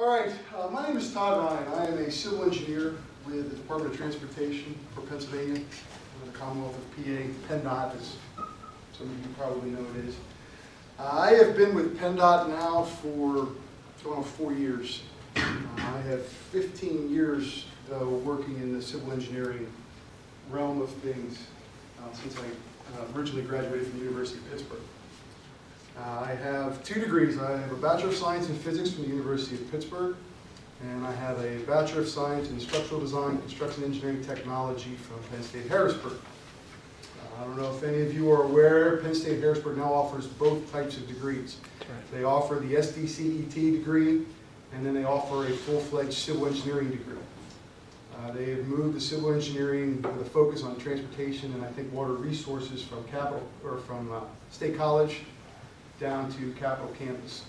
All right, my name is Todd Ryan. I am a civil engineer with the Department of Transportation for Pennsylvania, the Commonwealth of PA, PennDOT, as some of you probably know it is. I have been with PennDOT now for going on 4 years. I have 15 years, though, working in the civil engineering realm of things since I originally graduated from the University of Pittsburgh. I have 2 degrees. I have a Bachelor of Science in Physics from the University of Pittsburgh, and I have a Bachelor of Science in Structural Design, Construction Engineering Technology from Penn State Harrisburg. I don't know if any of you are aware, Penn State Harrisburg now offers both types of degrees. Right. They offer the SDCET degree, and then they offer a full-fledged civil engineering degree. They have moved the civil engineering with a focus on transportation and I think water resources from State College down to Capitol campus.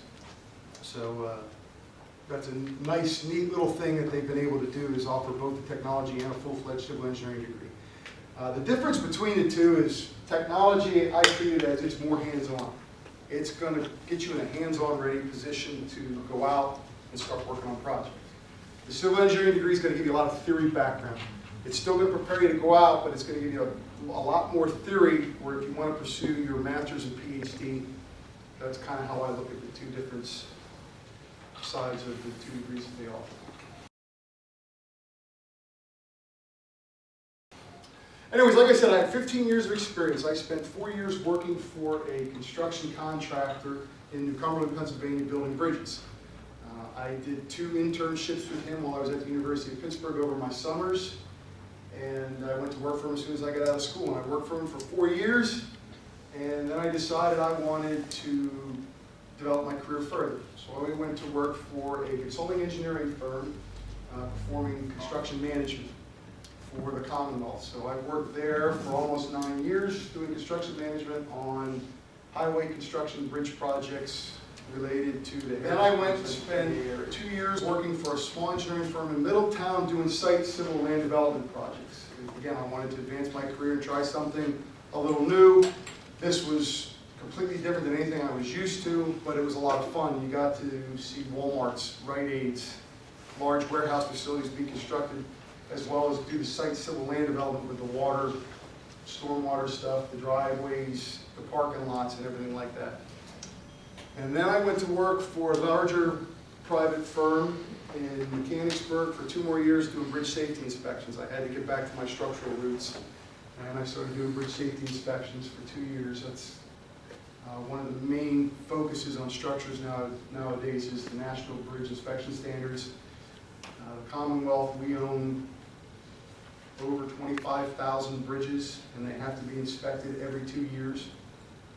So that's a nice, neat little thing that they've been able to do, is offer both the technology and a full-fledged civil engineering degree. The difference between the two is technology, I treat it as it's more hands-on. It's going to get you in a hands-on ready position to go out and start working on projects. The civil engineering degree is going to give you a lot of theory background. It's still going to prepare you to go out, but it's going to give you a lot more theory, where if you want to pursue your master's and PhD, that's kind of how I look at the 2 different sides of the 2 degrees that they offer. Anyways, like I said, I had 15 years of experience. I spent 4 years working for a construction contractor in New Cumberland, Pennsylvania, building bridges. I did 2 internships with him while I was at the University of Pittsburgh over my summers, and I went to work for him as soon as I got out of school. And I worked for him for 4 years, and then I decided I wanted to develop my career further. So I went to work for a consulting engineering firm performing construction management for the Commonwealth. So I worked there for almost 9 years doing construction management on highway construction, bridge projects related to the... Then I went to spend 2 years working for a small engineering firm in Middletown doing site civil land development projects. And again, I wanted to advance my career and try something a little new. This was completely different than anything I was used to, but it was a lot of fun. You got to see Walmarts, Rite Aids, large warehouse facilities be constructed, as well as do the site civil land development with the water, stormwater stuff, the driveways, the parking lots, and everything like that. And then I went to work for a larger private firm in Mechanicsburg for 2 more years doing bridge safety inspections. I had to get back to my structural roots, and I started doing bridge safety inspections for 2 years. That's one of the main focuses on structures nowadays is the National Bridge Inspection Standards. The Commonwealth, we own over 25,000 bridges, and they have to be inspected every 2 years,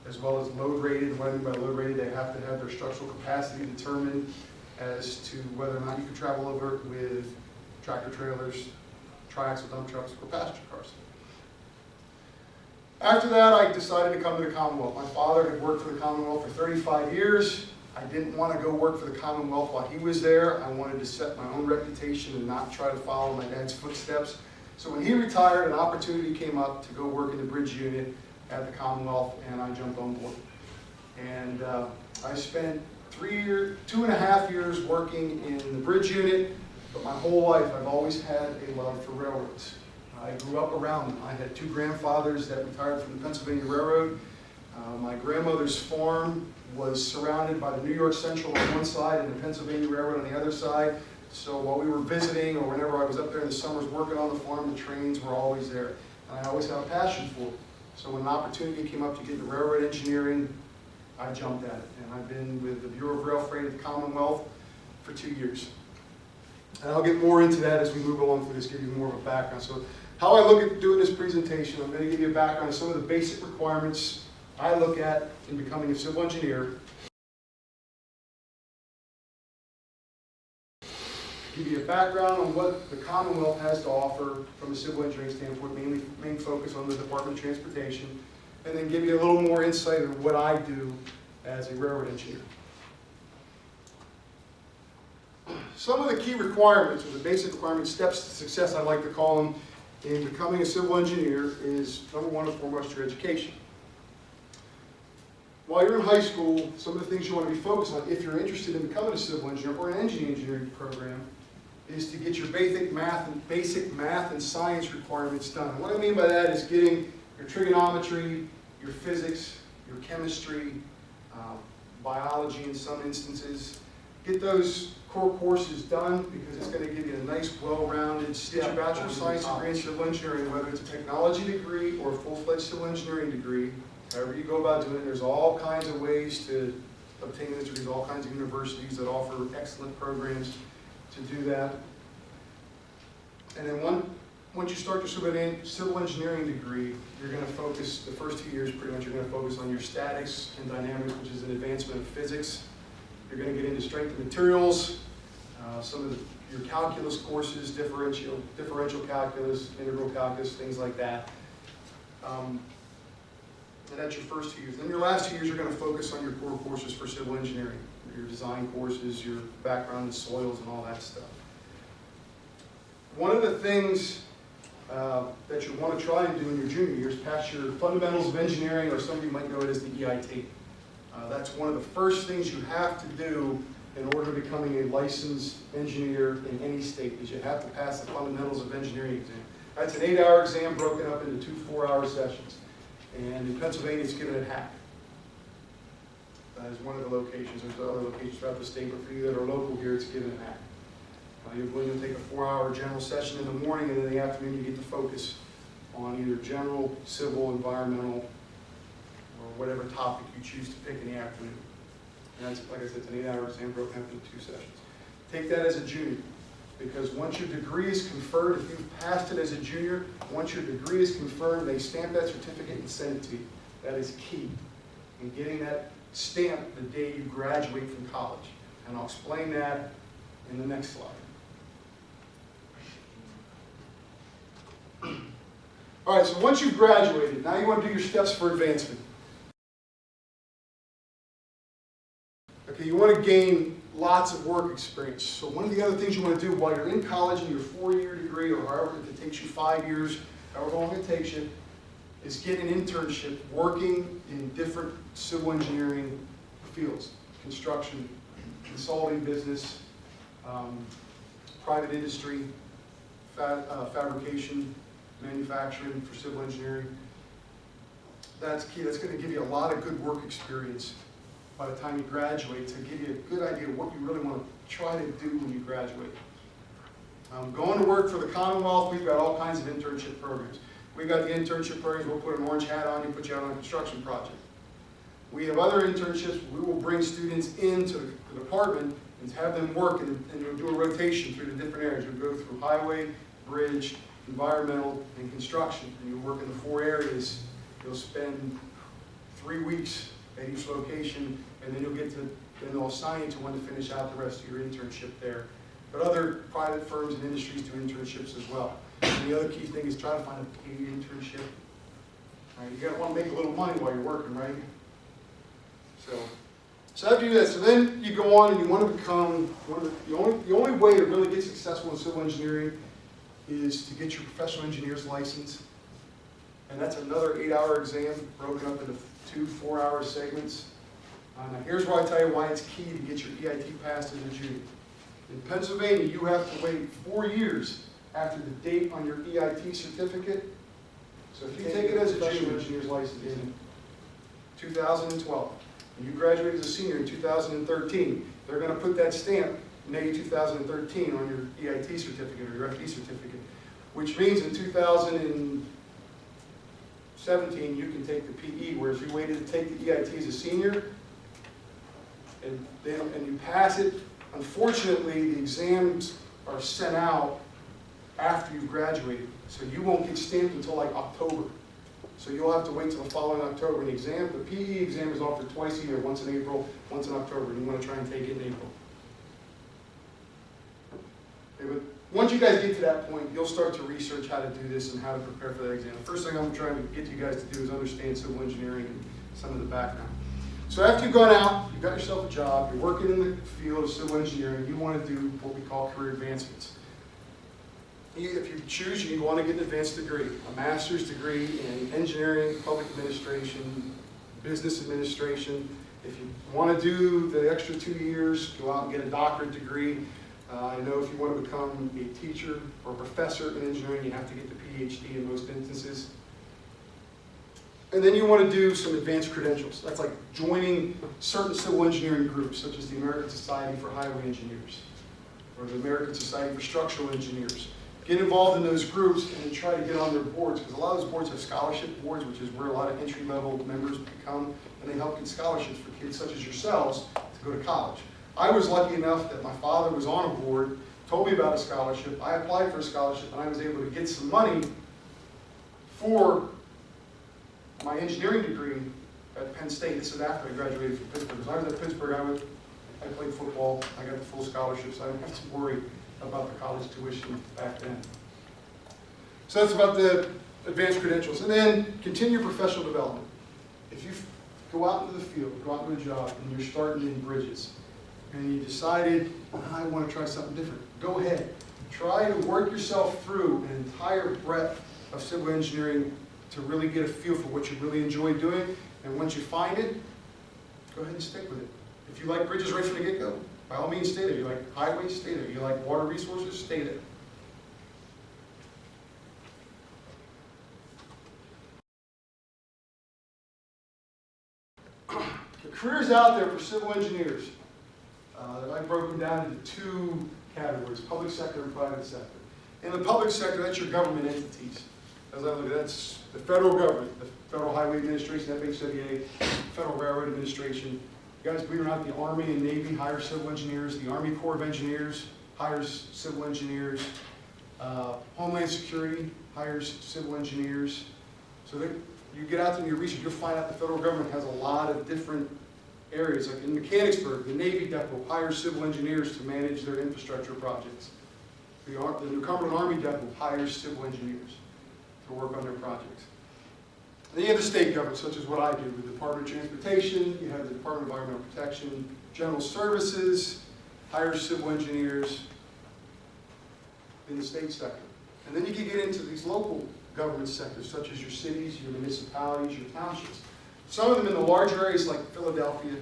as well as load rated. What I mean by load rated, they have to have their structural capacity determined as to whether or not you can travel over it with tractor trailers, triaxle dump trucks, or passenger cars. After that, I decided to come to the Commonwealth. My father had worked for the Commonwealth for 35 years. I didn't want to go work for the Commonwealth while he was there. I wanted to set my own reputation and not try to follow my dad's footsteps. So when he retired, an opportunity came up to go work in the bridge unit at the Commonwealth, and I jumped on board. And I spent 2.5 years working in the bridge unit, but my whole life I've always had a love for railroads. I grew up around them. I had 2 grandfathers that retired from the Pennsylvania Railroad. My grandmother's farm was surrounded by the New York Central on one side and the Pennsylvania Railroad on the other side. So while we were visiting, or whenever I was up there in the summers working on the farm, the trains were always there. And I always had a passion for it. So when an opportunity came up to get into railroad engineering, I jumped at it. And I've been with the Bureau of Rail Freight at the Commonwealth for 2 years. And I'll get more into that as we move along through this, give you more of a background. So how I look at doing this presentation, I'm going to give you a background on some of the basic requirements I look at in becoming a civil engineer. Give you a background on what the Commonwealth has to offer from a civil engineering standpoint, main focus on the Department of Transportation, and then give you a little more insight into what I do as a railroad engineer. Some of the key requirements, or the basic requirements, steps to success, I like to call them, in becoming a civil engineer is, number 1 and foremost, your education. while you're in high school, some of the things you want to be focused on, if you're interested in becoming a civil engineer or an engineering program, is to get your basic math and science requirements done. And what I mean by that is getting your trigonometry, your physics, your chemistry, biology in some instances. Get those core courses done because it's going to give you a nice, well-rounded step. Get your Bachelor of Science degree in Civil Engineering, whether it's a technology degree or a full-fledged civil engineering degree. However you go about doing it, there's all kinds of ways to obtain those degrees, all kinds of universities that offer excellent programs to do that. And then once you start your civil engineering degree, you're going to focus, the first 2 years pretty much, you're going to focus on your statics and dynamics, which is an advancement of physics. You're going to get into strength of materials, some of your calculus courses, differential calculus, integral calculus, things like that. And that's your first 2 years. Then your last 2 years, you're going to focus on your core courses for civil engineering, your design courses, your background in soils, and all that stuff. One of the things that you want to try and do in your junior years, pass your fundamentals of engineering, or some of you might know it as the EIT. That's one of the first things you have to do in order to becoming a licensed engineer in any state, is you have to pass the fundamentals of engineering exam. That's an 8-hour exam broken up into 2 4-hour sessions. And in Pennsylvania, it's given at HAC. That is one of the locations. There's other locations throughout the state, but for you that are local here, it's given at HAC. You're going to take a 4-hour general session in the morning, and in the afternoon you get to focus on either general, civil, environmental, or whatever topic you choose to pick in the afternoon. And that's, like I said, it's an 8-hour exam broken up into 2 sessions. Take that as a junior, because once your degree is conferred, if you've passed it as a junior, once your degree is confirmed, they stamp that certificate and send it to you. That is key in getting that stamp the day you graduate from college. And I'll explain that in the next slide. All right, so once you've graduated, now you want to do your steps for advancement. Okay, you want to gain lots of work experience. So one of the other things you want to do while you're in college in your 4-year degree, or however it takes you 5 years, however long it takes you, is get an internship working in different civil engineering fields: construction, consulting business, private industry, fabrication, manufacturing for civil engineering. That's key. That's going to give you a lot of good work experience by the time you graduate, to give you a good idea of what you really want to try to do when you graduate. Going to work for the Commonwealth, we've got all kinds of internship programs. We've got the internship programs. We'll put an orange hat on you, put you out on a construction project. We have other internships. We will bring students into the department and have them work, and you'll do a rotation through the different areas. You'll go through highway, bridge, environmental, and construction. And you'll work in the 4 areas. You'll spend 3 weeks at each location, and then then they'll assign you to one to finish out the rest of your internship there. But other private firms and industries do internships as well. And the other key thing is try to find a paid internship. Right? You gotta want to make a little money while you're working, right? So after you do that, so then you go on and you want to become the only way to really get successful in civil engineering is to get your professional engineer's license. And that's another 8-hour exam broken up into 2 4-hour segments. Now here's where I tell you why it's key to get your EIT passed as a junior. In Pennsylvania, you have to wait 4 years after the date on your EIT certificate. So if you take it as a junior engineer's license in 2012, and you graduate as a senior in 2013, they're going to put that stamp, May 2013, on your EIT certificate or your FE certificate, which means in 2017 you can take the PE, whereas you waited to take the EIT as a senior, and you pass it. Unfortunately, the exams are sent out after you've graduated, so you won't get stamped until like October. So you'll have to wait till the following October. The PE exam is offered twice a year, once in April, once in October. You want to try and take it in April. Okay, but once you guys get to that point, you'll start to research how to do this and how to prepare for that exam. The first thing I'm trying to get you guys to do is understand civil engineering and some of the background. So after you've gone out, you've got yourself a job, you're working in the field of civil engineering, you want to do what we call career advancements. If you choose, you want to get an advanced degree, a master's degree in engineering, public administration, business administration. If you want to do the extra 2 years, go out and get a doctorate degree. I know if you want to become a teacher or a professor in engineering, you have to get the PhD in most instances. And then you want to do some advanced credentials. That's like joining certain civil engineering groups, such as the American Society for Highway Engineers or the American Society for Structural Engineers. Get involved in those groups and then try to get on their boards, because a lot of those boards have scholarship boards, which is where a lot of entry-level members become, and they help get scholarships for kids such as yourselves to go to college. I was lucky enough that my father was on a board, told me about a scholarship. I applied for a scholarship, and I was able to get some money for my engineering degree at Penn State. This is after I graduated from Pittsburgh. So I was at Pittsburgh, I played football, I got the full scholarship, so I didn't have to worry about the college tuition back then. So that's about the advanced credentials. And then continue professional development. If you go out into the field, go out into a job, and you're starting in bridges, and you decided, I want to try something different, go ahead. Try to work yourself through an entire breadth of civil engineering to really get a feel for what you really enjoy doing. And once you find it, go ahead and stick with it. If you like bridges right from the get-go, by all means stay there. You like highways, stay there. You like water resources, stay there. The careers out there for civil engineers, I broke them down into two categories, public sector and private sector. In the public sector, that's your government entities. As I look at it, that's the federal government, the Federal Highway Administration, FHWA, Federal Railroad Administration. You guys, believe it or not, the Army and Navy hire civil engineers. The Army Corps of Engineers hires civil engineers. Homeland Security hires civil engineers. So you get out there and you research, you'll find out the federal government has a lot of different areas. Like in Mechanicsburg, the Navy Depot hires civil engineers to manage their infrastructure projects. The New Cumberland Army Depot hires civil engineers to work on their projects. Then you have the state government, such as what I do, the Department of Transportation, you have the Department of Environmental Protection, General Services, hires civil engineers in the state sector. And then you can get into these local government sectors, such as your cities, your municipalities, your townships. Some of them in the larger areas like Philadelphia,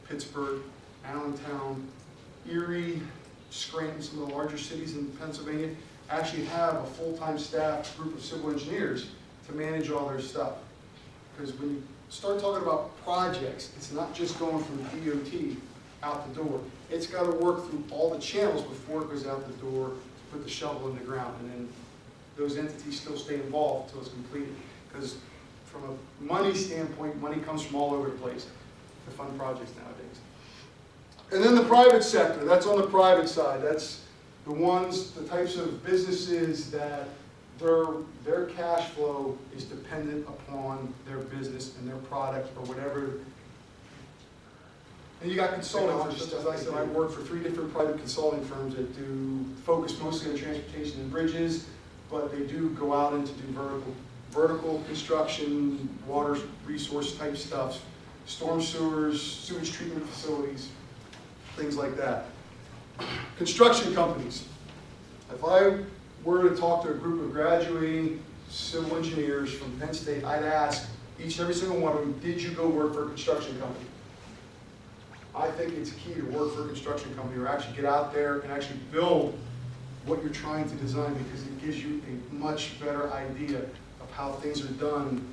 Pittsburgh, Allentown, Erie, Scranton, some of the larger cities in Pennsylvania, actually have a full-time staff group of civil engineers to manage all their stuff. Because when you start talking about projects, it's not just going from DOT out the door. It's got to work through all the channels before it goes out the door to put the shovel in the ground. And then those entities still stay involved until it's completed. Because from a money standpoint, money comes from all over the place to fund projects nowadays. And then the private sector, that's on the private side. That's the types of businesses that their cash flow is dependent upon their business and their product or whatever. And you got consulting firms. As I said, I work for 3 different private consulting firms that do focus mostly on transportation and bridges, but they do go out and to do vertical construction, water resource type stuff, storm sewers, sewage treatment facilities, things like that. Construction companies. If I were to talk to a group of graduating civil engineers from Penn State, I'd ask each and every single one of them, did you go work for a construction company? I think it's key to work for a construction company or actually get out there and actually build what you're trying to design, because it gives you a much better idea of how things are done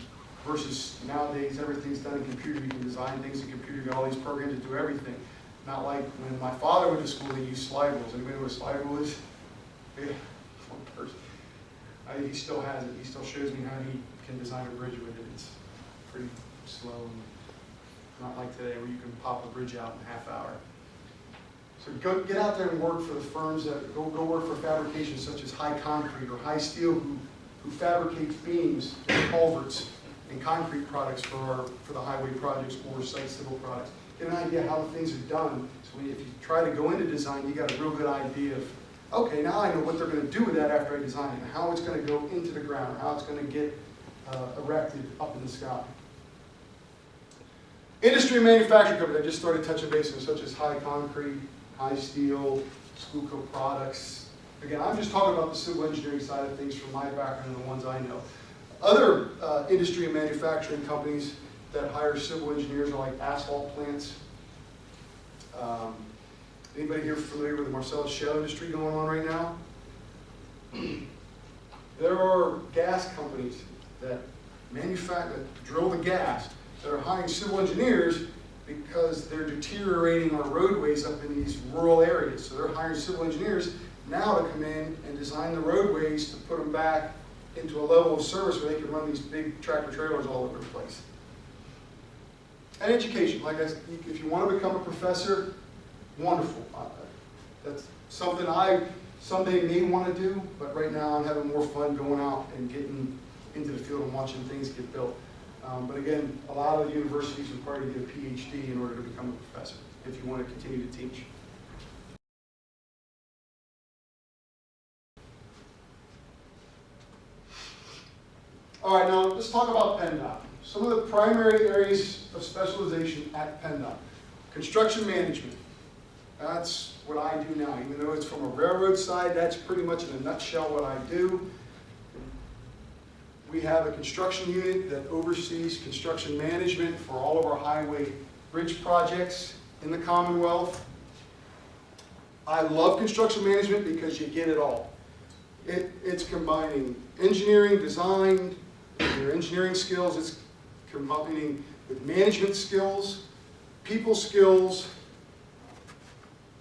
versus nowadays everything's done in computer. You can design things in computer, you got all these programs that do everything. Not like when my father went to school, they used slide rules. Anybody know what a slide rule is? Yeah, one person. He still has it. He still shows me how he can design a bridge with it. It's pretty slow and not like today where you can pop a bridge out in a half hour. So get out there and work for the firms that go work for fabrication such as High Concrete or High Steel, who fabricates beams and culverts and concrete products for the highway projects or site civil products. Get an idea how things are done. So if you try to go into design, you got a real good idea of, okay, now I know what they're going to do with that after I design it, and how it's going to go into the ground, or how it's going to get erected up in the sky. Industry and manufacturing companies, I just started touching base on, such as High Concrete, High Steel, Schuylkill Products. Again, I'm just talking about the civil engineering side of things from my background and the ones I know. Other industry and manufacturing companies that hire civil engineers are like asphalt plants. Anybody here familiar with the Marcellus Shale industry going on right now? There are gas companies that drill the gas, that are hiring civil engineers because they're deteriorating our roadways up in these rural areas. So they're hiring civil engineers now to come in and design the roadways to put them back into a level of service where they can run these big tractor trailers all over the place. And education, like if you want to become a professor, wonderful. That's something I someday may want to do, but right now I'm having more fun going out and getting into the field and watching things get built. But again, a lot of the universities require you to get a PhD in order to become a professor if you want to continue to teach. All right, now let's talk about PennDOT. Some of the primary areas of specialization at PennDOT. Construction management. That's what I do now. Even though it's from a railroad side, that's pretty much in a nutshell what I do. We have a construction unit that oversees construction management for all of our highway bridge projects in the Commonwealth. I love construction management because you get it all. It's combining engineering, design, your engineering skills. It's combining with management skills, people skills.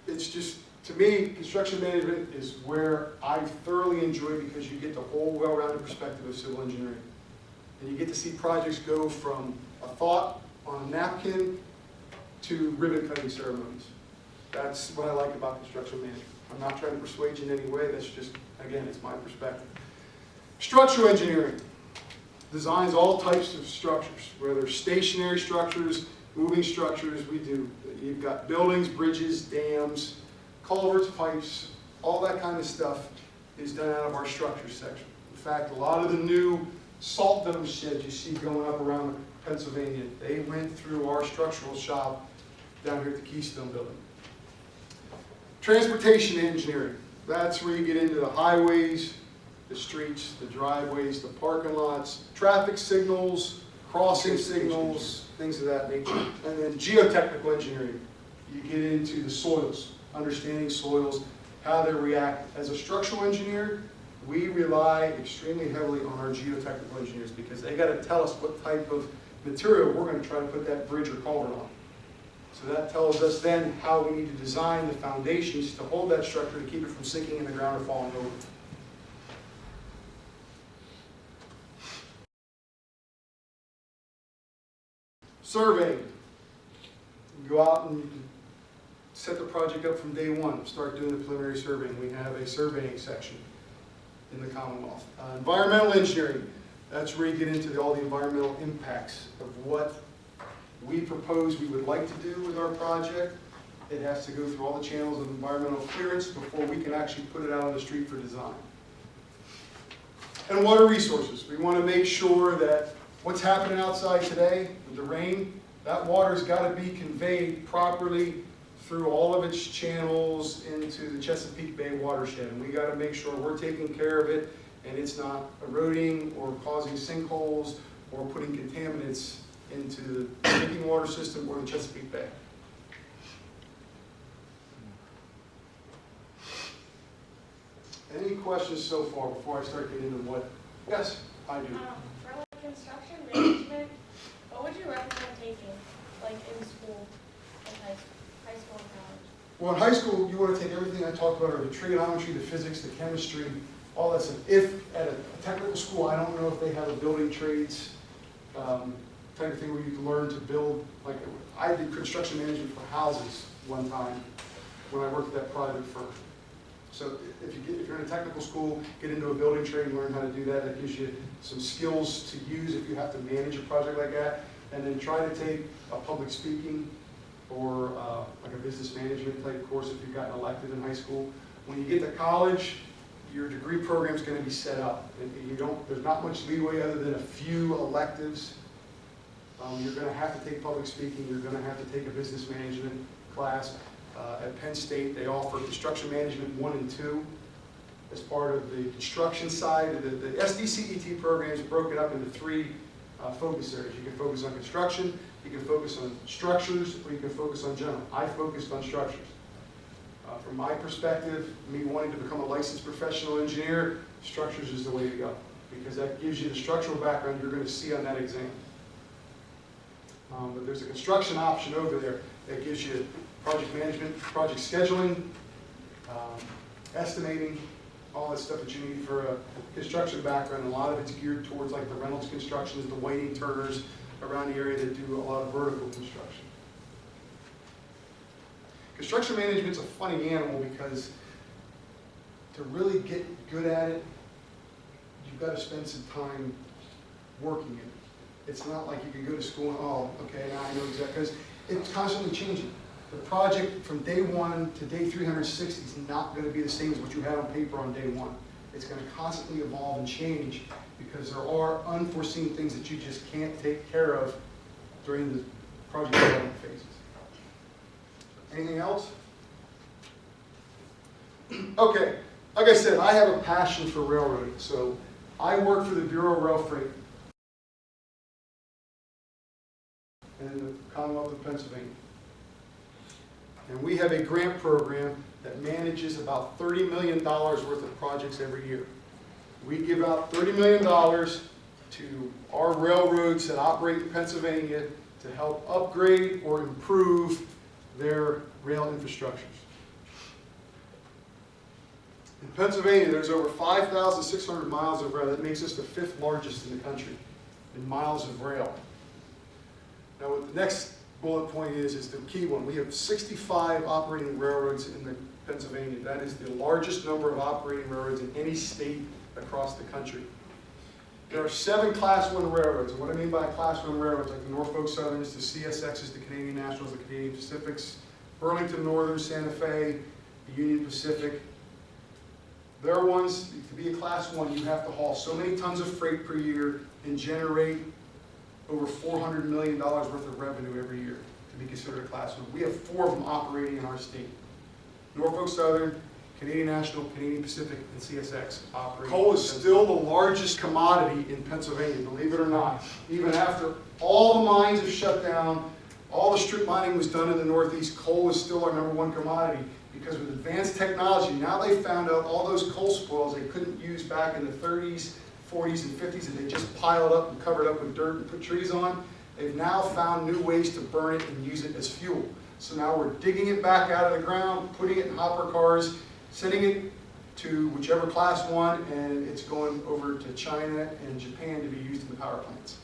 It's just, to me, construction management is where I thoroughly enjoy because you get the whole well-rounded perspective of civil engineering. And you get to see projects go from a thought on a napkin to ribbon cutting ceremonies. That's what I like about construction management. I'm not trying to persuade you in any way. That's just, again, it's my perspective. Structural engineering designs all types of structures, whether stationary structures, moving structures. You've got buildings, bridges, dams, culverts, pipes, all that kind of stuff is done out of our structures section. In fact, a lot of the new salt dome sheds you see going up around Pennsylvania, they went through our structural shop down here at the Keystone Building. Transportation engineering. That's where you get into the highways, the streets, the driveways, the parking lots, traffic signals, crossing signals, things of that nature. And then geotechnical engineering. You get into the soils, understanding soils, how they react. As a structural engineer, we rely extremely heavily on our geotechnical engineers because they got to tell us what type of material we're going to try to put that bridge or culvert on. So that tells us then how we need to design the foundations to hold that structure to keep it from sinking in the ground or falling over. Surveying. You go out and set the project up from day one, start doing the preliminary surveying. We have a surveying section in the Commonwealth. Environmental engineering. That's where you get into all the environmental impacts of what we propose we would like to do with our project. It has to go through all the channels of environmental clearance before we can actually put it out on the street for design. And water resources. We want to make sure that what's happening outside today with the rain, that water's got to be conveyed properly through all of its channels into the Chesapeake Bay watershed. And we got to make sure we're taking care of it and it's not eroding or causing sinkholes or putting contaminants into the drinking water system or the Chesapeake Bay. Any questions so far before I start getting into what? Yes, I do. For like construction management, what would you recommend taking, like in school, in high school and college? Well, in high school, you want to take everything I talked about, or the trigonometry, the physics, the chemistry, all that stuff. If at a technical school, I don't know if they have a building trades type of thing where you can learn to build. Like I did construction management for houses one time when I worked at that private firm. So if you're in a technical school, get into a building trade and learn how to do that. That gives you some skills to use if you have to manage a project like that. And then try to take a public speaking or like a business management type course if you've gotten elected in high school. When you get to college, your degree program is going to be set up. There's not much leeway other than a few electives. You're going to have to take public speaking. You're going to have to take a business management class. At Penn State, they offer construction management 1 and 2 as part of the construction side. The SDCET program is broken up into 3 focus areas. You can focus on construction, you can focus on structures, or you can focus on general. I focused on structures. From my perspective, me wanting to become a licensed professional engineer, structures is the way to go, because that gives you the structural background you're going to see on that exam. But there's a construction option over there that gives you project management, project scheduling, estimating, all that stuff that you need for a construction background. A lot of it's geared towards like the Reynolds Constructions, the Whiting Turners around the area that do a lot of vertical construction. Construction management's a funny animal because to really get good at it, you've got to spend some time working it. It's not like you can go to school and, oh, okay, now I know exactly, because it's constantly changing. The project from day 1 to day 360 is not going to be the same as what you had on paper on day 1. It's going to constantly evolve and change because there are unforeseen things that you just can't take care of during the project development phases. Anything else? Okay, like I said, I have a passion for railroading, so I work for the Bureau of Rail Freight in the Commonwealth of Pennsylvania. And we have a grant program that manages about $30 million worth of projects every year. We give out $30 million to our railroads that operate in Pennsylvania to help upgrade or improve their rail infrastructures. In Pennsylvania, there's over 5,600 miles of rail. That makes us the 5th largest in the country in miles of rail. Now, what the next bullet point is the key one. We have 65 operating railroads in Pennsylvania. That is the largest number of operating railroads in any state across the country. There are 7 Class 1 railroads. And what I mean by Class 1 railroads, like the Norfolk Southerns, the CSXs, the Canadian Nationals, the Canadian Pacifics, Burlington Northern, Santa Fe, the Union Pacific. They're ones, to be a Class 1, you have to haul so many tons of freight per year and generate over $400 million worth of revenue every year to be considered a Class 1. We have 4 of them operating in our state. Norfolk Southern, Canadian National, Canadian Pacific, and CSX operate. Coal is still the largest commodity in Pennsylvania, believe it or not. Even after all the mines have shut down, all the strip mining was done in the Northeast, coal is still our #1 commodity because with advanced technology, now they found out all those coal spoils they couldn't use back in the 30s, 40s, and 50s, and they just piled up and covered up with dirt and put trees on. They've now found new ways to burn it and use it as fuel. So now we're digging it back out of the ground, putting it in hopper cars, sending it to whichever Class 1, and it's going over to China and Japan to be used in the power plants.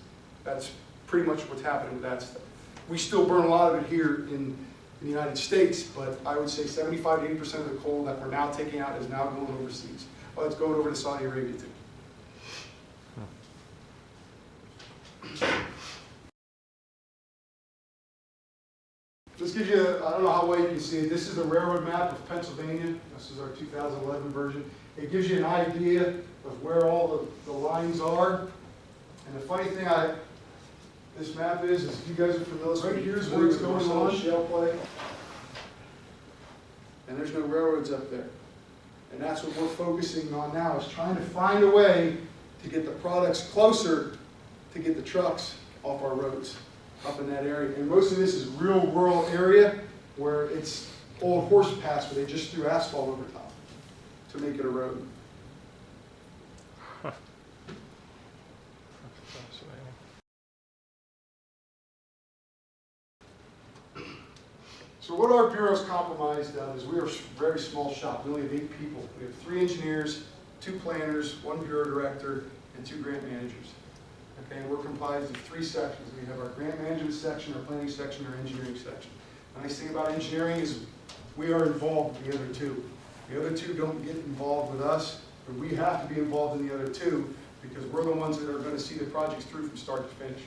That's pretty much what's happening with that stuff. We still burn a lot of it here in the United States, but I would say 75 to 80% of the coal that we're now taking out is now going overseas. Well, it's going over to Saudi Arabia too. This gives you, I don't know how well you can see it, this is a railroad map of Pennsylvania. This is our 2011 version. It gives you an idea of where all the lines are. And the funny thing this map is if you guys are familiar, right here's where it's going on, shale play. And there's no railroads up there. And that's what we're focusing on now, is trying to find a way to get the products closer to get the trucks off our roads up in that area. And most of this is real rural area where it's old horse paths where they just threw asphalt over top to make it a road. So what our bureau's compromised of is we are a very small shop. We only have 8 people. We have 3 engineers, 2 planners, 1 bureau director, and 2 grant managers. Okay, and we're comprised of 3 sections. We have our grant management section, our planning section, our engineering section. The nice thing about engineering is we are involved with the other 2. The other 2 don't get involved with us, but we have to be involved in the other 2 because we're the ones that are going to see the projects through from start to finish.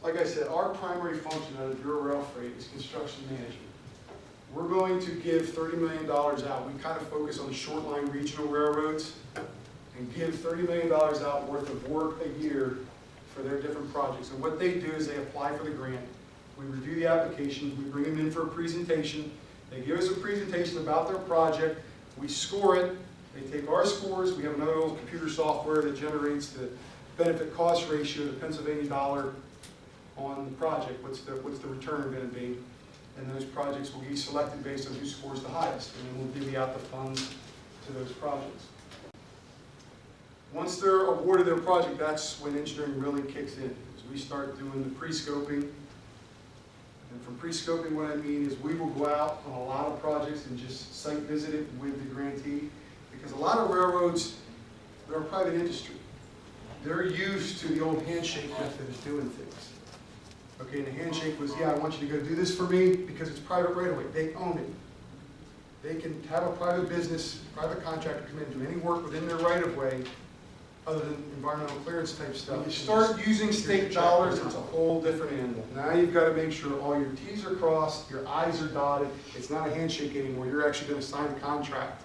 Like I said, our primary function at the Bureau of Rail Freight is construction management. We're going to give $30 million out. We kind of focus on the short line regional railroads and give $30 million out worth of work a year for their different projects. And what they do is they apply for the grant. We review the applications, we bring them in for a presentation. They give us a presentation about their project, we score it, They take our scores, we have another little computer software that generates the benefit cost ratio, the Pennsylvania dollar on the project, what's the return going to be, and those projects will be selected based on who scores the highest, and then we'll divvy out the funds to those projects. Once they're awarded their project, that's when engineering really kicks in. As we start doing the pre-scoping, and from pre-scoping what I mean is we will go out on a lot of projects and just site visit it with the grantee, because a lot of railroads, they're a private industry. They're used to the old handshake method of doing things. Okay, and the handshake was, yeah, I want you to go do this for me because it's private right away. They own it. They can have a private business, private contractor come in and do any work within their right of way other than environmental clearance type stuff. When you start using state dollars, it's a whole different animal. Now you've got to make sure all your T's are crossed, your I's are dotted. It's not a handshake anymore. You're actually going to sign a contract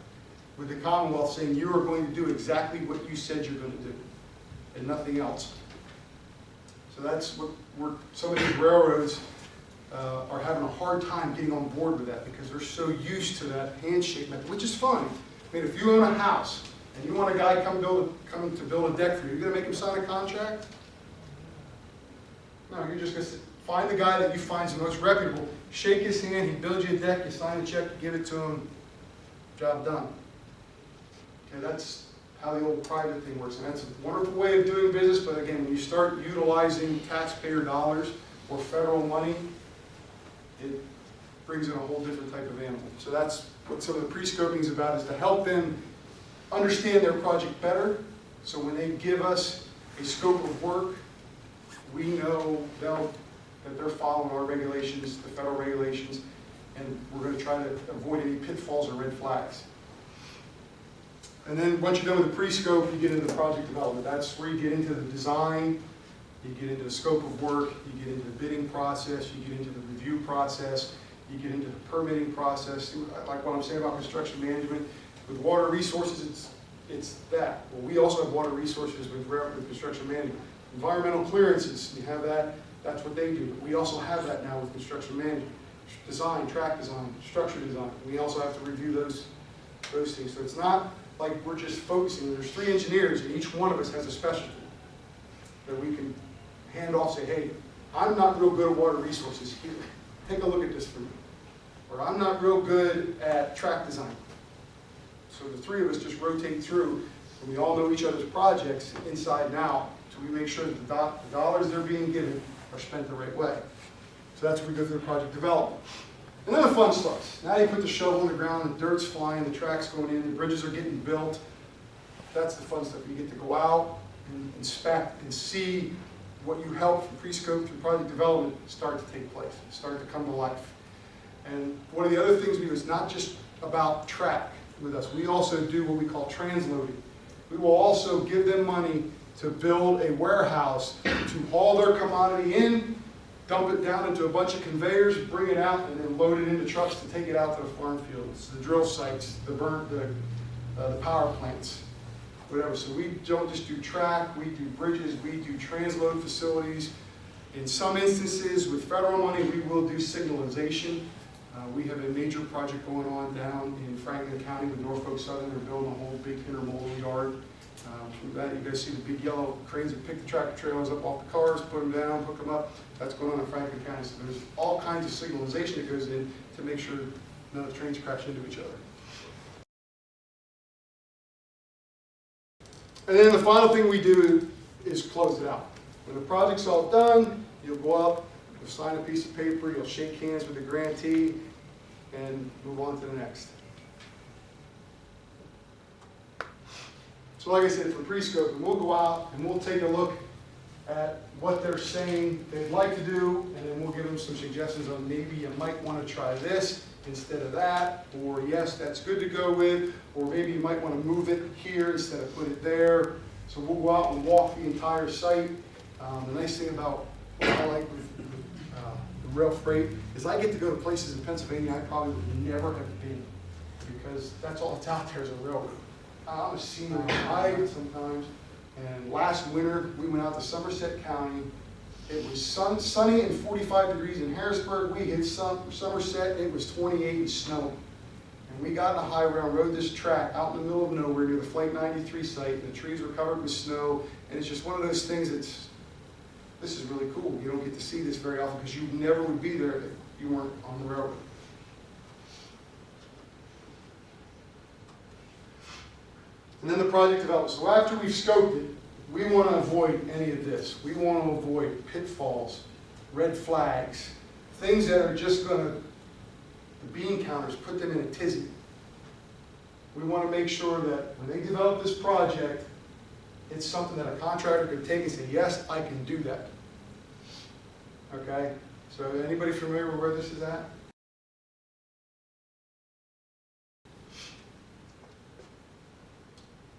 with the Commonwealth saying you are going to do exactly what you said you're going to do and nothing else. So that's what some of these railroads are having a hard time getting on board with that because they're so used to that handshake method, which is fine. I mean, if you own a house and you want a guy come to build a deck for you, you're going to make him sign a contract? No, you're just going to find the guy that you find is the most reputable, shake his hand, he builds you a deck, you sign a check, you give it to him, job done. Okay, that's how the old private thing works. And that's a wonderful way of doing business, but again, when you start utilizing taxpayer dollars or federal money, it brings in a whole different type of animal. So that's what some of the pre-scoping is about, is to help them understand their project better. So when they give us a scope of work, we know that they're following our regulations, the federal regulations, and we're going to try to avoid any pitfalls or red flags. And then once you're done with the pre-scope, you get into the project development. That's where you get into the design, you get into the scope of work, you get into the bidding process, you get into the review process, you get into the permitting process. Like what I'm saying about construction management, with water resources, it's that. Well, we also have water resources with construction management. Environmental clearances, you have that, that's what they do. But we also have that now with construction management. Design, track design, structure design. We also have to review those things. So it's not like we're just focusing. There's 3 engineers, and each one of us has a specialty that we can hand off, say, hey, I'm not real good at water resources here. Take a look at this for me. Or I'm not real good at track design. So the 3 of us just rotate through, and we all know each other's projects inside and out, so we make sure that the dollars they're being given are spent the right way. So that's where we go through the project development. And then the fun starts. Now you put the shovel in the ground, the dirt's flying, the track's going in, the bridges are getting built. That's the fun stuff. You get to go out and inspect and see what you helped from pre-scope through project development start to take place, start to come to life. And one of the other things we do is not just about track with us. We also do what we call transloading. We will also give them money to build a warehouse to haul their commodity in, dump it down into a bunch of conveyors, bring it out, and then load it into trucks to take it out to the farm fields, the drill sites, the power plants, whatever. So we don't just do track, we do bridges, we do transload facilities. In some instances, with federal money, we will do signalization. We have a major project going on down in Franklin County with Norfolk Southern. They're building a whole big intermodal yard. From that, you guys see the big yellow cranes that pick the tractor trailers up off the cars, put them down, hook them up. That's going on in Franklin County. So there's all kinds of signalization that goes in to make sure none of the trains crash into each other. And then the final thing we do is close it out. When the project's all done, you'll go up, you'll sign a piece of paper, you'll shake hands with the grantee, and move on to the next. So like I said, for pre-scoping, we'll go out and we'll take a look at what they're saying they'd like to do, and then we'll give them some suggestions on maybe you might want to try this instead of that, or yes, that's good to go with, or maybe you might want to move it here instead of put it there. So we'll go out and walk the entire site. The nice thing about what I like with the rail freight is I get to go to places in Pennsylvania I probably would never have been, because that's all that's out there is a railroad. I'm a senior ride sometimes, and last winter we went out to Somerset County. It was sunny and 45 degrees in Harrisburg. We hit Somerset, it was 28 and snowing. And we got in the highway and rode this track out in the middle of nowhere near the Flight 93 site, and the trees were covered with snow, and it's just one of those things that's, this is really cool. You don't get to see this very often because you never would be there if you weren't on the railroad. And then the project development. So after we've scoped it, we want to avoid any of this. We want to avoid pitfalls, red flags, things that are just going to, the bean counters, put them in a tizzy. We want to make sure that when they develop this project, it's something that a contractor could take and say, yes, I can do that. Okay? So anybody familiar with where this is at?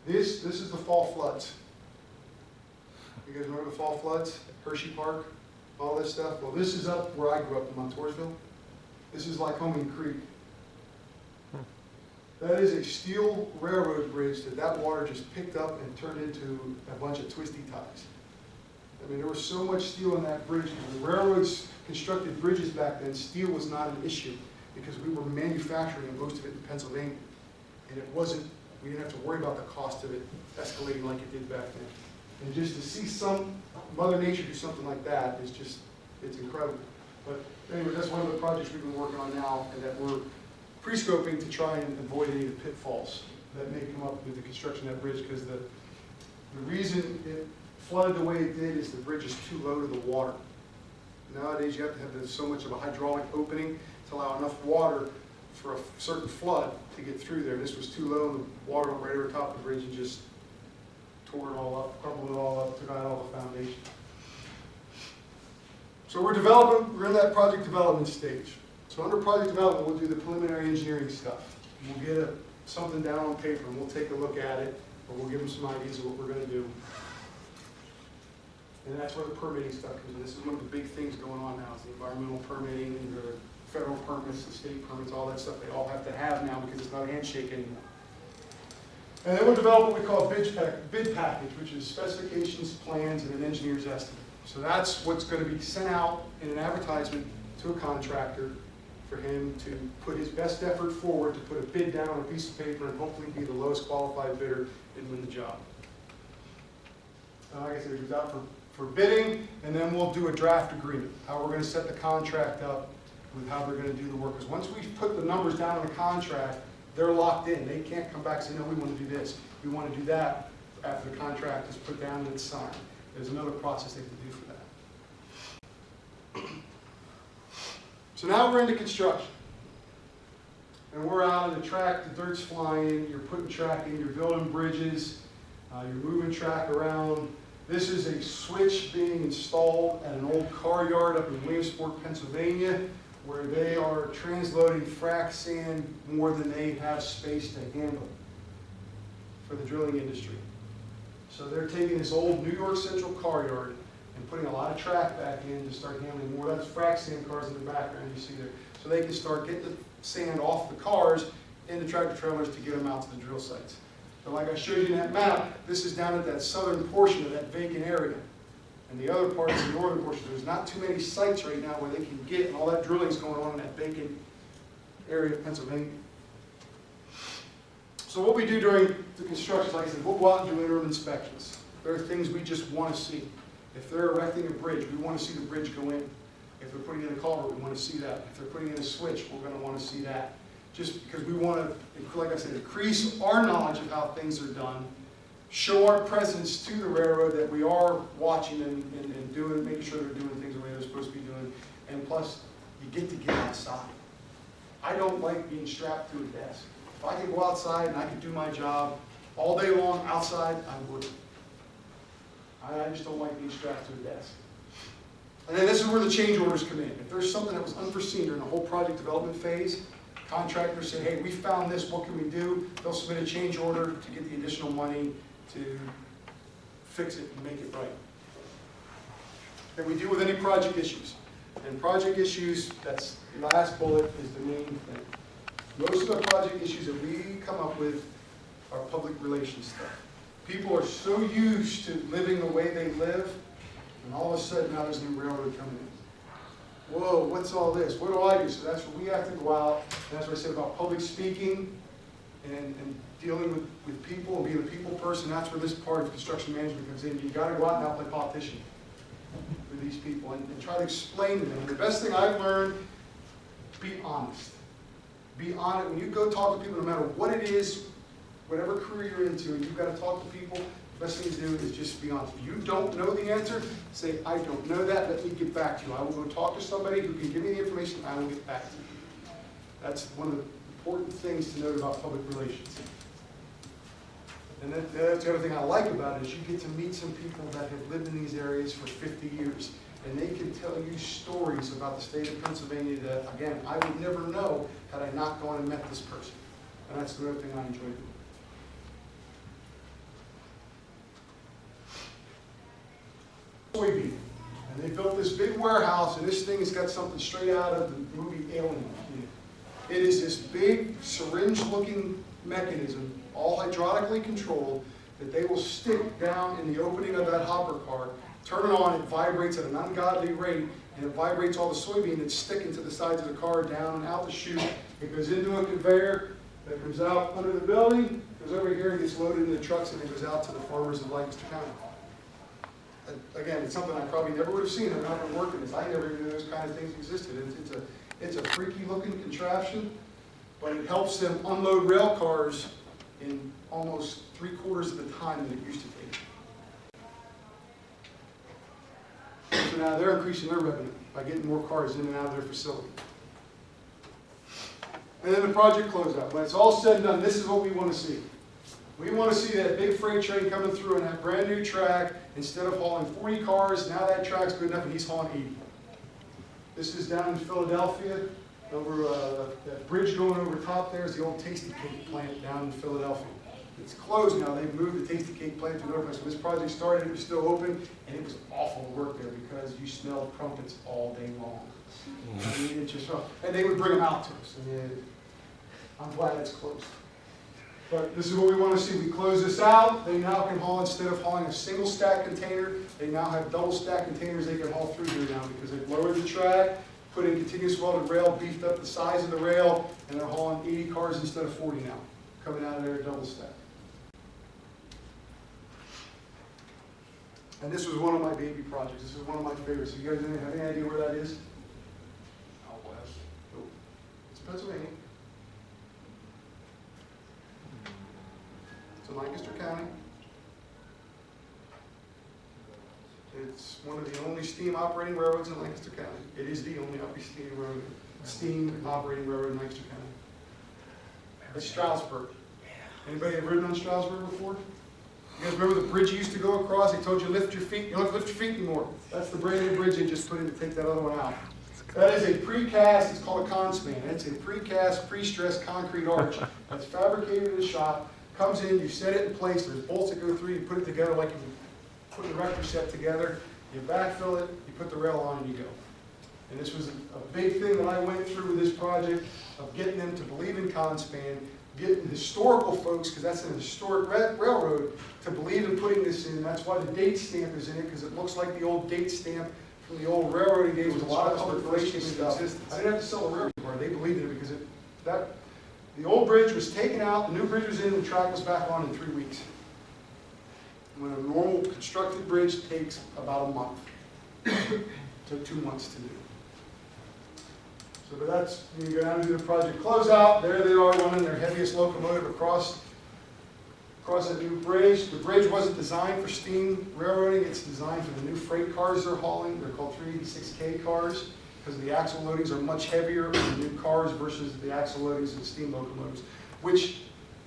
This is the fall floods. You guys remember the fall floods? Hershey Park, all this stuff? Well, this is up where I grew up in Montoursville. This is Lycoming Creek. That is a steel railroad bridge that water just picked up and turned into a bunch of twisty ties. I mean, there was so much steel in that bridge. When the railroads constructed bridges back then, steel was not an issue because we were manufacturing most of it in Pennsylvania. And it wasn't, we didn't have to worry about the cost of it escalating like it did back then. And just to see Mother Nature do something like that is just, it's incredible. But anyway, that's one of the projects we've been working on now and that we're pre-scoping to try and avoid any of the pitfalls that may come up with the construction of that bridge, because the reason it flooded the way it did is the bridge is too low to the water. Nowadays you have to have so much of a hydraulic opening to allow enough water for a certain flood to get through there. This was too low and the water went right over top of the bridge and just tore it all up, crumbled it all up, took out all the foundation. So we're in that project development stage. So under project development, we'll do the preliminary engineering stuff. We'll get something down on paper and we'll take a look at it, or we'll give them some ideas of what we're going to do. And that's where the permitting stuff comes in. This is one of the big things going on now, is the environmental permitting, the federal permits, the state permits, all that stuff they all have to have now because it's not a handshake anymore. And then we'll develop what we call a bid package, which is specifications, plans, and an engineer's estimate. So that's what's going to be sent out in an advertisement to a contractor for him to put his best effort forward to put a bid down on a piece of paper and hopefully be the lowest qualified bidder and win the job. Like I said, it goes out for bidding, and then we'll do a draft agreement, how we're going to set the contract up with how they're going to do the work. Because once we've put the numbers down on the contract, they're locked in. They can't come back and say, no, we want to do this. We want to do that after the contract is put down and it's signed. There's another process they have to do for that. So now we're into construction. And we're out on the track, the dirt's flying, you're putting track in, you're building bridges, you're moving track around. This is a switch being installed at an old car yard up in Williamsport, Pennsylvania, where they are transloading frac sand more than they have space to handle for the drilling industry. So they're taking this old New York Central car yard and putting a lot of track back in to start handling more. That's frac sand cars in the background you see there. So they can start getting the sand off the cars into tractor trailers to get them out to the drill sites. So like I showed you in that map, this is down at that southern portion of that vacant area. And the other part is the northern portion. There's not too many sites right now where they can get, and all that drilling is going on in that vacant area of Pennsylvania. So what we do during the construction, like I said, we'll go out and do interim inspections. There are things we just want to see. If they're erecting a bridge, we want to see the bridge go in. If they're putting in a culvert, we want to see that. If they're putting in a switch, we're going to want to see that. Just because we want to, like I said, increase our knowledge of how things are done, show our presence to the railroad that we are watching and doing, making sure they're doing things the way they're supposed to be doing. And plus, you get to get outside. I don't like being strapped to a desk. If I could go outside and I could do my job all day long outside, I would. I just don't like being strapped to a desk. And then this is where the change orders come in. If there's something that was unforeseen during the whole project development phase, contractors say, hey, we found this, what can we do? They'll submit a change order to get the additional money to fix it and make it right. And we deal with any project issues. And project issues, that's the last bullet, is the main thing. Most of the project issues that we come up with are public relations stuff. People are so used to living the way they live, and all of a sudden now there's a new railroad coming in. whoa, what's all this? What do I do? So that's where we have to go out, and that's what I said about public speaking and dealing with people and being a people person. That's where this part of construction management comes in. You've got to go out and out play politician with these people and try to explain to them. And the best thing I've learned, be honest. Be honest. When you go talk to people, no matter what it is, whatever career you're into, and you've got to talk to people, the best thing to do is just be honest. If you don't know the answer, say, I don't know that, let me get back to you. I will go talk to somebody who can give me the information, I will get back to you. That's one of the important things to note about public relations. And that's the other thing I like about it, is you get to meet some people that have lived in these areas for 50 years. And they can tell you stories about the state of Pennsylvania that, again, I would never know had I not gone and met this person. And that's the other thing I enjoy doing. Soybean. And they built this big warehouse, and this thing has got something straight out of the movie Alien. It is this big syringe-looking mechanism, all hydraulically controlled, that they will stick down in the opening of that hopper car, turn it on, it vibrates at an ungodly rate, and it vibrates all the soybean that's sticking to the sides of the car down and out the chute. It goes into a conveyor that comes out under the building, goes over here and gets loaded into trucks, and it goes out to the farmers of Lancaster County. Again, it's something I probably never would have seen if I hadn't worked in this. I never knew those kind of things existed. It's a freaky looking contraption, but it helps them unload rail cars in almost 3/4 of the time that it used to take. So now they're increasing their revenue by getting more cars in and out of their facility. And then the project closeout. When it's all said and done, this is what we want to see. We want to see that big freight train coming through on that brand new track. Instead of hauling 40 cars, now that track's good enough and he's hauling 80. This is down in Philadelphia, over that bridge going over top there is the old Tasty Cake plant down in Philadelphia. It's closed now. They've moved the Tasty Cake plant to another place. When this project started, it was still open, and it was awful work there because you smelled crumpets all day long. I mean, it just, and they would bring them out to us. And I'm glad it's closed. But this is what we want to see. We close this out. They now can haul, instead of hauling a single stack container, they now have double stack containers they can haul through here now because they've lowered the track, put in continuous welded rail, beefed up the size of the rail, and they're hauling 80 cars instead of 40 now, coming out of there double stack. And this was one of my baby projects. This is one of my favorites. You guys have any idea where that is? Out west. Nope. It's Pennsylvania. It's in Lancaster County. It's one of the only steam operating railroads in Lancaster County. It is the only steam operating railroad in Lancaster County. It's Stroudsburg. Anybody have ridden on Stroudsburg before? You guys remember the bridge you used to go across? They told you lift your feet. You don't have to lift your feet anymore. That's the brand new bridge they just put in to take that other one out. That is a precast, it's called a conspan. It's a precast, pre-stressed concrete arch that's fabricated in the shop, comes in, you set it in place, there's bolts that go through, you put it together like you put the rector set together, you backfill it, you put the rail on, and you go. And this was a big thing that I went through with this project of getting them to believe in Conspan, getting historical folks, because that's an historic railroad, to believe in putting this in. That's why the date stamp is in it, because it looks like the old date stamp from the old railroading days with a lot of public relations stuff. I didn't have to sell a railroad car. They believed in it because the old bridge was taken out, the new bridge was in, and the track was back on in 3 weeks. When a normal constructed bridge takes about a month. Took 2 months to do. So but that's, when you go down and do the project closeout, there they are running their heaviest locomotive across that new bridge. The bridge wasn't designed for steam railroading, it's designed for the new freight cars they're hauling. They're called 386K cars because the axle loadings are much heavier on the new cars versus the axle loadings of the steam locomotives, which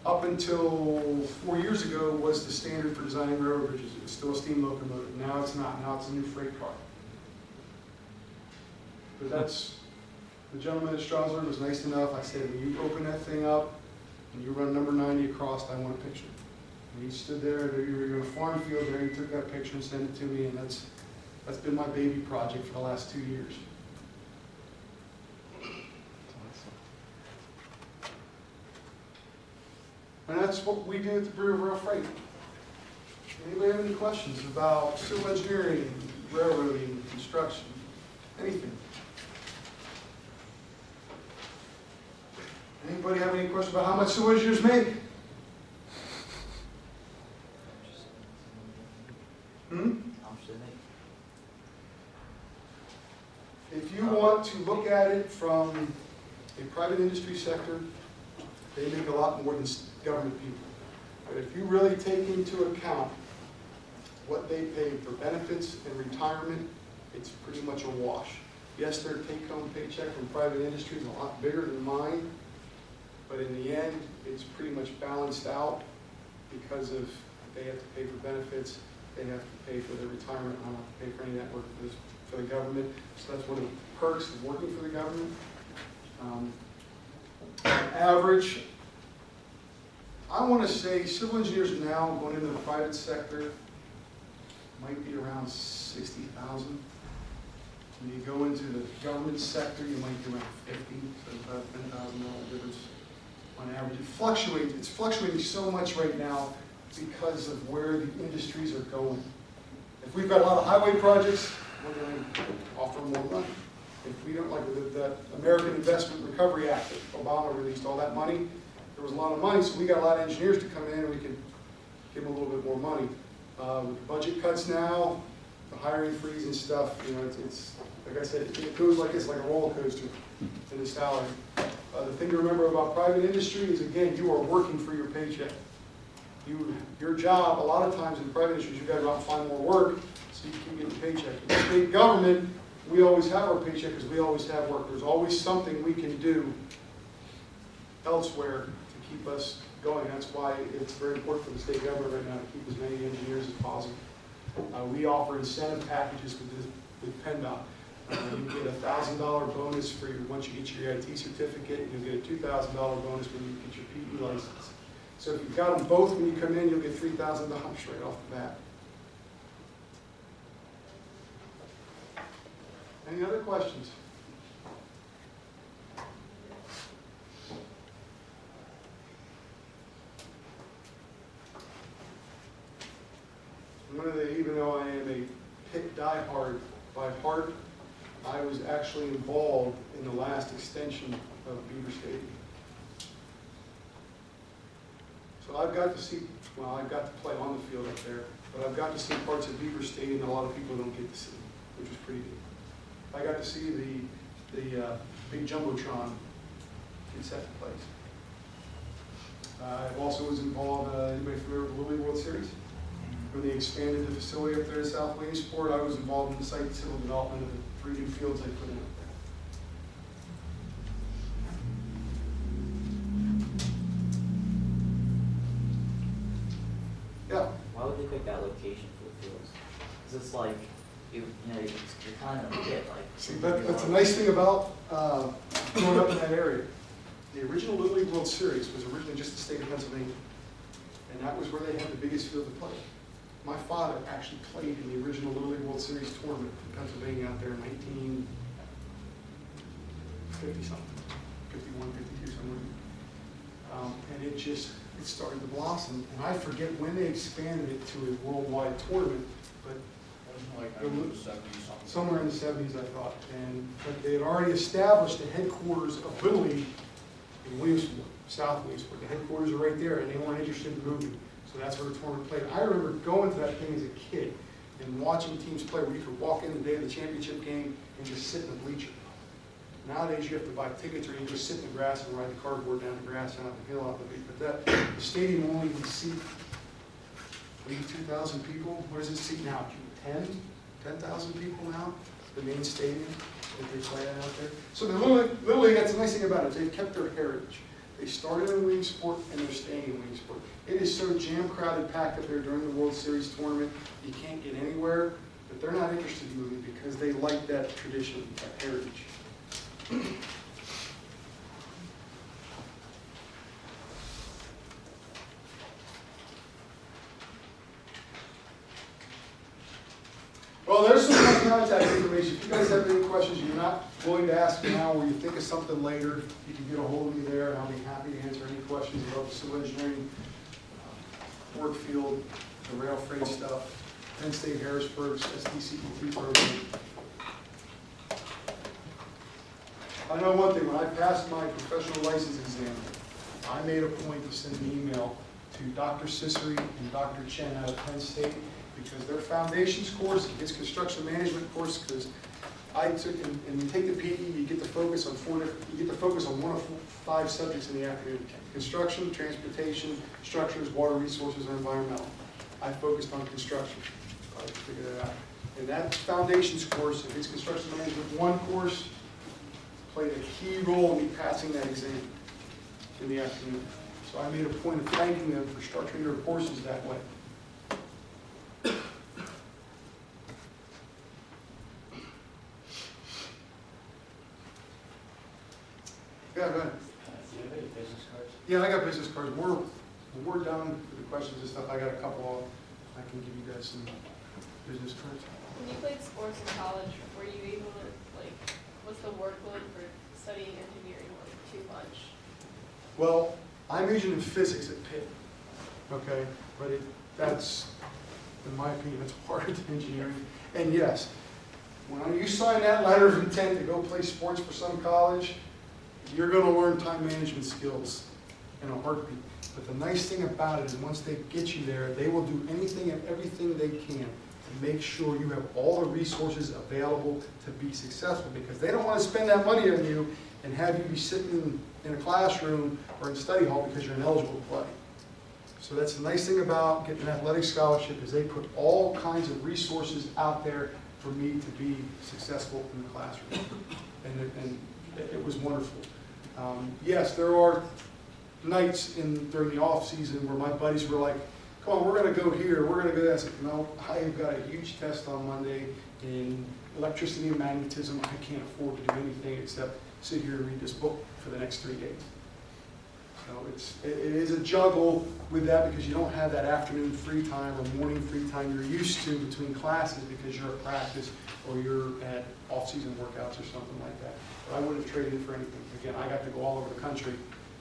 up until 4 years ago was the standard for designing railroad bridges. It was still a steam locomotive. Now it's not. Now it's a new freight car. But that's, the gentleman at Strasburg was nice enough. I said, when you open that thing up and you run number 90 across, I want a picture. And he stood there, we were in a farm field there, he took that picture and sent it to me, and that's been my baby project for the last 2 years. And that's what we do at the Brewer Rail Freight. Anybody have any questions about civil engineering, railroading, construction, anything? Anybody have any questions about how much civil engineers make? If you want to look at it from a private industry sector, they make a lot more than government people. But if you really take into account what they pay for benefits and retirement, it's pretty much a wash. Yes, their take-home paycheck from private industry is a lot bigger than mine, but in the end, it's pretty much balanced out because of they have to pay for benefits, they have to pay for their retirement, I don't have to pay for any of that work for the government. So that's one of the perks of working for the government. Average, I want to say civil engineers now going into the private sector might be around 60,000. When you go into the government sector, you might be around 50, so about $10,000 difference on average. It fluctuates. It's fluctuating so much right now because of where the industries are going. If we've got a lot of highway projects, we're going to offer more money. If we don't, like the American Investment Recovery Act that Obama released, all that money, there was a lot of money, so we got a lot of engineers to come in and we could give them a little bit more money. With budget cuts now, the hiring freeze and stuff, you know, it's like I said, it goes like it's like a roller coaster in the salary. The thing to remember about private industry is, again, you are working for your paycheck. Your job, a lot of times in private industry, you've got to go out and find more work so you can get the paycheck. In the state government, we always have our paycheck because we always have work. There's always something we can do elsewhere to keep us going. That's why it's very important for the state government right now to keep as many engineers as possible. We offer incentive packages with PennDOT. You get a $1,000 bonus for once you get your EIT certificate, and you'll get a $2,000 bonus when you get your PE license. So if you've got them both when you come in, you'll get $3,000 right off the bat. Any other questions? Even though I am a Pitt diehard by heart, I was actually involved in the last extension of Beaver Stadium. So I've got to see, well, I've got to play on the field up there, but I've got to see parts of Beaver Stadium that a lot of people don't get to see, which is pretty good. I got to see the big Jumbotron get set in place. I also was involved, anybody familiar with the Little League World Series? When they expanded the facility up there at South Williamsport, I was involved in the site civil development of the 3 new fields they put in up there. Yeah. Why would they pick that location for the fields? Because it's like, you're kind of in a pit, like. See, that's the nice thing about growing up in that area. The original Little League World Series was originally just the state of Pennsylvania, and that was where they had the biggest field to play. My father actually played in the original Little League World Series tournament in Pennsylvania out there in 1950-something, 51, 52, somewhere. And it started to blossom. And I forget when they expanded it to a worldwide tournament, but Like in the 70s something. somewhere in the 70s, I thought. But they had already established the headquarters of Little League in Williamsport, South Williamsport. The headquarters are right there, and they weren't interested in moving. So that's where the tournament played. I remember going to that thing as a kid and watching teams play where you could walk in the day of the championship game and just sit in the bleacher. Nowadays you have to buy tickets or you just sit in the grass and ride the cardboard down the grass and out the hill out the beach. But the stadium only can seat 2,000 people. What does it seat now? 10,000 people now? The main stadium that they play at out there. So the Little League, that's the nice thing about it. They've kept their heritage. They started in Williamsport and they're staying in Williamsport. It is so jam-crowded, packed up there during the World Series tournament, you can't get anywhere, but they're not interested in moving because they like that tradition, that heritage. Well, there's some more contact information. If you guys have any questions you're not willing to ask now or you think of something later, you can get a hold of me there and I'll be happy to answer any questions about the civil engineering, work field, the rail freight stuff, Penn State Harrisburg's SDCPT program. I know one thing, when I passed my professional license exam, I made a point to send an email to Dr. Cicery and Dr. Chen out of Penn State, because their foundations course, his construction management course, because I took, and you take the PE, you get to focus on one of 5 subjects in the afternoon: construction, transportation, structures, water resources, and environmental. I focused on construction. I figured it out. And that foundations course, and his construction management 1 course, played a key role in me passing that exam in the afternoon. So I made a point of thanking them for structuring their courses that way. Yeah, go ahead. Do you have any business cards? Yeah, I got business cards. When we're done with the questions and stuff, I got a couple of, I can give you guys some business cards. When you played sports in college, were you able to, like, what's the workload for studying engineering, like, too much? Well, I majored in physics at Pitt, okay? But that's, in my opinion, it's hard engineering. And yes, when you sign that letter of intent to go play sports for some college, you're going to learn time management skills in a heartbeat. But the nice thing about it is once they get you there, they will do anything and everything they can to make sure you have all the resources available to be successful, because they don't want to spend that money on you and have you be sitting in a classroom or in study hall because you're ineligible to play. So that's the nice thing about getting an athletic scholarship, is they put all kinds of resources out there for me to be successful in the classroom. And it was wonderful. Yes, there are nights during the off season where my buddies were like, come on, we're going to go here, we're going to go there. I said, no, I've got a huge test on Monday in electricity and magnetism. I can't afford to do anything except sit here and read this book for the next 3 days. So it is a juggle with that, because you don't have that afternoon free time or morning free time you're used to between classes because you're at practice or you're at off-season workouts or something like that. But I wouldn't have traded it for anything. Again, I got to go all over the country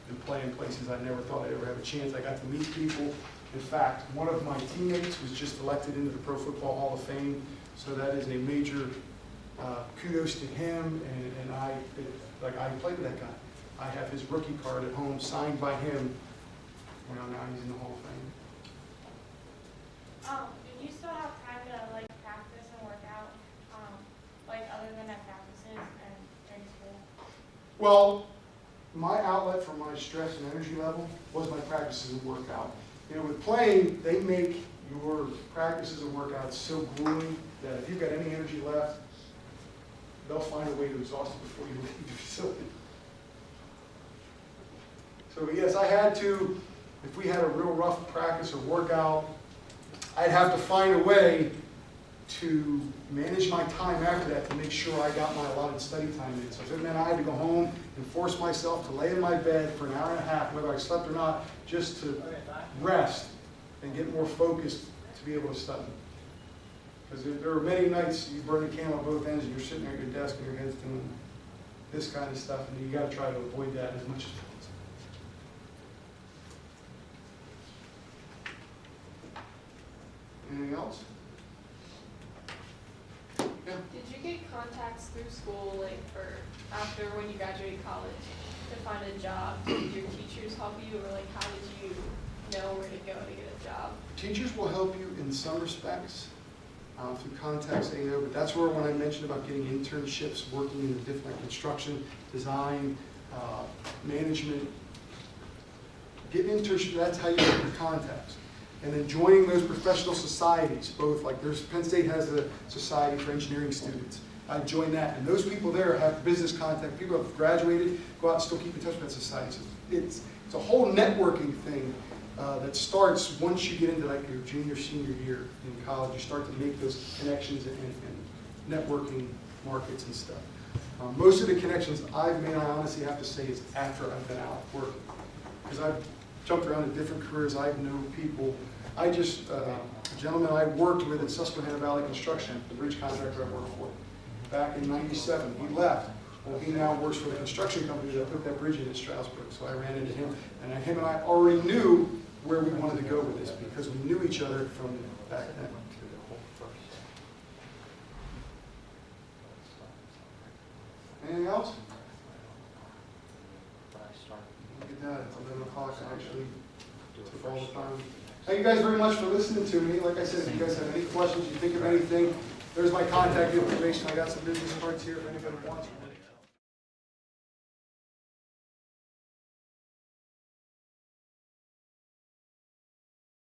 and play in places I never thought I'd ever have a chance. I got to meet people. In fact, one of my teammates was just elected into the Pro Football Hall of Fame, so that is a major kudos to him, and I played with that guy. I have his rookie card at home signed by him. Well, now he's in the Hall of Fame. Did you still have time to like practice and work out, like other than at practices and during school? Well, my outlet for my stress and energy level was my practices and workout. You know, with playing, they make your practices and workouts so grueling that if you've got any energy left, they'll find a way to exhaust it before you leave the facility. So yes, I had to, if we had a real rough practice or workout, I'd have to find a way to manage my time after that to make sure I got my allotted study time in. So if it meant I had to go home and force myself to lay in my bed for an hour and a half, whether I slept or not, just to rest and get more focused to be able to study. Because there are many nights you burn the candle at both ends and you're sitting there at your desk and your head's doing this kind of stuff, and you got to try to avoid that as much as possible. Anything else? Yeah. Did you get contacts through school, like, for after when you graduated college, to find a job? Did your teachers help you, or like, how did you know where to go to get a job? Teachers will help you in some respects through contacts they know, but that's where when I mentioned about getting internships, working in the different construction, design, management, getting internships, that's how you get your contacts. And then joining those professional societies, both like Penn State has a society for engineering students. I joined that, and those people there have business contact. People who have graduated go out and still keep in touch with that society. So it's a whole networking thing that starts once you get into like your junior, senior year in college. You start to make those connections and networking markets and stuff. Most of the connections I've made, I honestly have to say, is after I've been out working, because I've jumped around in different careers. I know people. I just, a gentleman I worked with at Susquehanna Valley Construction, the bridge contractor I worked for, back in '97. He left. Well, he now works for the construction company that put that bridge in Stroudsburg. So I ran into him, and him and I already knew where we wanted to go with this because we knew each other from back then. Anything else? had. It's 11 o'clock, I actually took all the time. Thank you guys very much for listening to me. Like I said, if you guys have any questions, you think of anything, there's my contact information. I got some business cards here if anybody wants one.